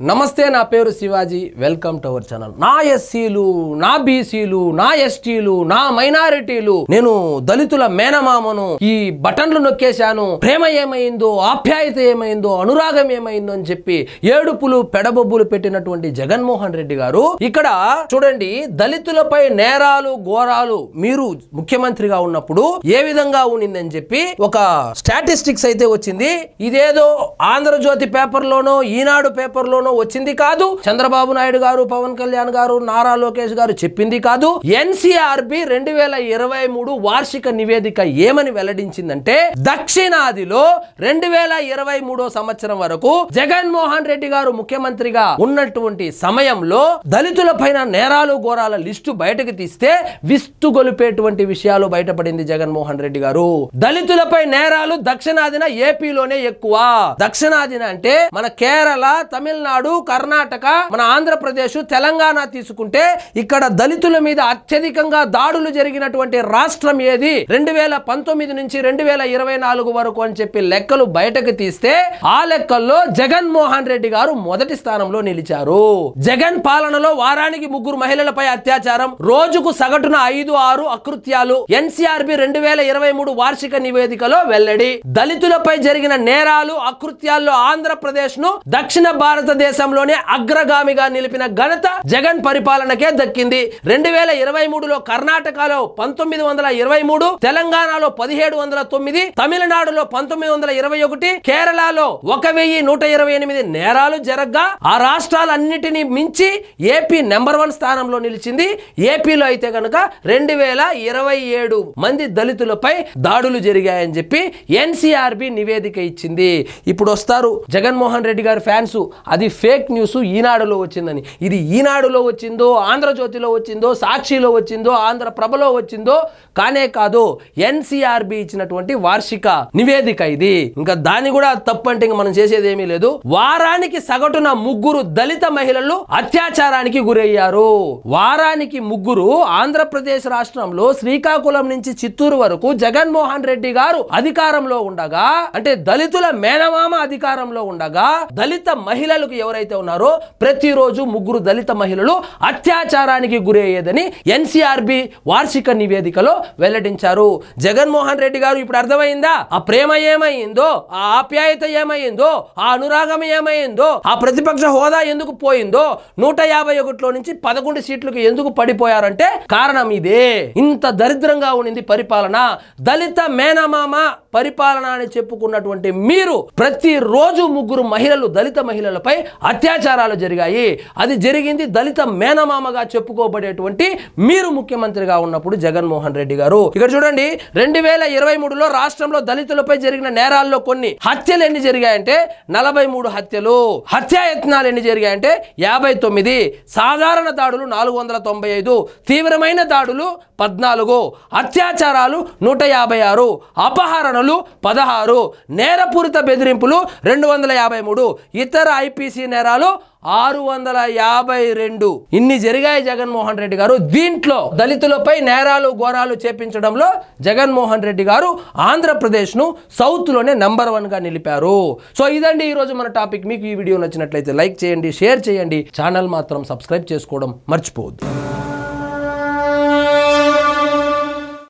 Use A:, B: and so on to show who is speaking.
A: నమస్తే, నా పేరు Shivaji. Welcome to our channel. నా ఎస్సీలు, నా బీసీలు, నా ఎస్టీలు, నా మైనారిటీలు, నేను దళితుల మేనమామను, ఈ బటన్లు నొక్కేశాను, ప్రేమ ఏమైందో, ఆప్యాయత ఏమైందో, అనురాగం ఏమైందో అని చెప్పి ఏడుపులు పెడబొబ్బులు పెట్టినటువంటి జగన్మోహన్ రెడ్డి గారు ఇక్కడ చూడండి, దళితులపై నేరాలు ఘోరాలు మీరు ముఖ్యమంత్రిగా ఉన్నప్పుడు ఏ విధంగా ఉండిందని చెప్పి ఒక స్టాటిస్టిక్స్ అయితే వచ్చింది. ఇదేదో ఆంధ్రజ్యోతి పేపర్ లోనో ఈనాడు పేపర్ లోనో వచ్చింది కాదు, చంద్రబాబు నాయుడు గారు, పవన్ కళ్యాణ్ గారు, నారా లోకేష్ గారు చెప్పింది కాదు. ఎన్సీఆర్బీ 2023 వార్షిక నివేదిక ఏమని వెల్లడించిందంటే, దక్షిణాదిలో 2023 సంవత్సరం వరకు జగన్మోహన్ రెడ్డి గారు ముఖ్యమంత్రిగా ఉన్నటువంటి సమయంలో దళితుల పైన నేరాలు ఘోరాల లిస్టు బయటకు తీస్తే విస్తుగొలిపేటువంటి విషయాలు బయటపడింది జగన్మోహన్ రెడ్డి గారు. దళితులపై నేరాలు దక్షిణాదిన ఏపీలోనే ఎక్కువ. దక్షిణాదిన అంటే మన కేరళ, తమిళనాడు, కర్ణాటక, మన ఆంధ్రప్రదేశ్, తెలంగాణ తీసుకుంటే ఇక్కడ దళితుల మీద అత్యధికంగా దాడులు జరిగినటువంటి రాష్ట్రం ఏది 2019 నుంచి 2024 వరకు అని చెప్పి లెక్కలు బయటకు తీస్తే ఆ లెక్కల్లో జగన్మోహన్ రెడ్డి గారు మొదటి స్థానంలో నిలిచారు. జగన్ పాలనలో వారానికి 3 మహిళలపై అత్యాచారం, రోజుకు సగటున 5-6 అకృత్యాలు ఎన్సీఆర్బీ 2023 వార్షిక నివేదికలో వెల్లడి. దళితులపై జరిగిన నేరాలు అకృత్యాల్లో ఆంధ్రప్రదేశ్ ను దక్షిణ భారతదేశంలోనే అగ్రగామిగా నిలిపిన ఘనత జగన్ పరిపాలనకే దక్కింది. 2023లో కర్ణాటకలో 1923, తెలంగాణలో 1709, తమిళనాడులో 1921, కేరళలో 1128 నేరాలు జరగ్గా ఆ రాష్ట్రాలన్నిటినీ మించి ఏపీ నెంబర్ 1 స్థానంలో నిలిచింది. ఏపీలో అయితే గనుక 2027 మంది దళితులపై దాడులు జరిగాయని చెప్పి ఎన్సీఆర్బీ నివేదిక ఇచ్చింది. ఇప్పుడు వస్తారు జగన్మోహన్ రెడ్డి గారి ఫ్యాన్స్, అది ఫేక్ న్యూస్, ఈనాడులో వచ్చిందని. ఇది ఈనాడులో వచ్చిందో, ఆంధ్రజ్యోతిలో వచ్చిందో, సాక్షిలో వచ్చిందో, ఆంధ్రప్రభలో వచ్చిందో కానే కాదు, ఎన్సీఆర్బీ ఇచ్చినటువంటి వార్షిక నివేదిక ఇది. ఇంకా దాన్ని కూడా తప్పు అంటే మనం చేసేది ఏమీ లేదు. వారానికి సగటున 3 దళిత మహిళలు అత్యాచారానికి గురయ్యారు. వారానికి 3. ఆంధ్రప్రదేశ్ రాష్ట్రంలో శ్రీకాకుళం నుంచి చిత్తూరు వరకు జగన్మోహన్ రెడ్డి గారు అధికారంలో ఉండగా, అంటే దళితుల మేనమామ అధికారంలో ఉండగా, దళిత మహిళలకు ఎవరైతే ఉన్నారో ప్రతిరోజు 3 దళిత మహిళలు అత్యాచారానికి గురయ్యేదని ఎన్సీఆర్బీ వార్షిక నివేదికలో వెల్లడించారు. జగన్మోహన్ రెడ్డి గారు ఇప్పుడు అర్థమైందా ఆ ప్రేమ ఏమైందో, ఆ ఆప్యాయత ఏమైందో, ఆ అనురాగం ఏమైందో, ఆ ప్రతిపక్ష హోదా ఎందుకు పోయిందో, 151లో నుంచి 11 సీట్లకు ఎందుకు పడిపోయారంటే కారణం ఇదే. ఇంత దరిద్రంగా ఉండింది పరిపాలన. దళిత మేనమామ పరిపాలన అని చెప్పుకున్నటువంటి మీరు ప్రతిరోజు 3 మహిళలు, దళిత మహిళలపై అత్యాచారాలు జరిగాయి. అది జరిగింది దళిత మేనమామగా చెప్పుకోబడేటువంటి మీరు ముఖ్యమంత్రిగా ఉన్నప్పుడు జగన్మోహన్ రెడ్డి గారు. ఇక్కడ చూడండి, 2023లో రాష్ట్రంలో దళితులపై జరిగిన నేరాల్లో కొన్ని హత్యలు ఎన్ని జరిగాయంటే 43 హత్యలు, హత్యాయత్నాలు ఎన్ని జరిగాయంటే 59, సాధారణ దాడులు 495, తీవ్రమైన దాడులు 14, అత్యాచారాలు 156, అపహరణలు 16, నేరపూరిత బెదిరింపులు 253, ఇతర ఐపీసీ నేరాలు 652. ఇన్ని జరిగాయి జగన్మోహన్ రెడ్డి గారు. దీంట్లో దళితులపై నేరాలు ఘోరాలు చేపించడంలో జగన్మోహన్ రెడ్డి గారు ఆంధ్రప్రదేశ్ ను సౌత్ లోనే నెంబర్ 1 గా నిలిపారు. సో ఇదండి ఈ రోజు మన టాపిక్. మీకు ఈ వీడియో నచ్చినట్లయితే లైక్ చేయండి, షేర్ చేయండి, ఛానల్ మాత్రం సబ్స్క్రైబ్ చేసుకోవడం మర్చిపోవద్దు.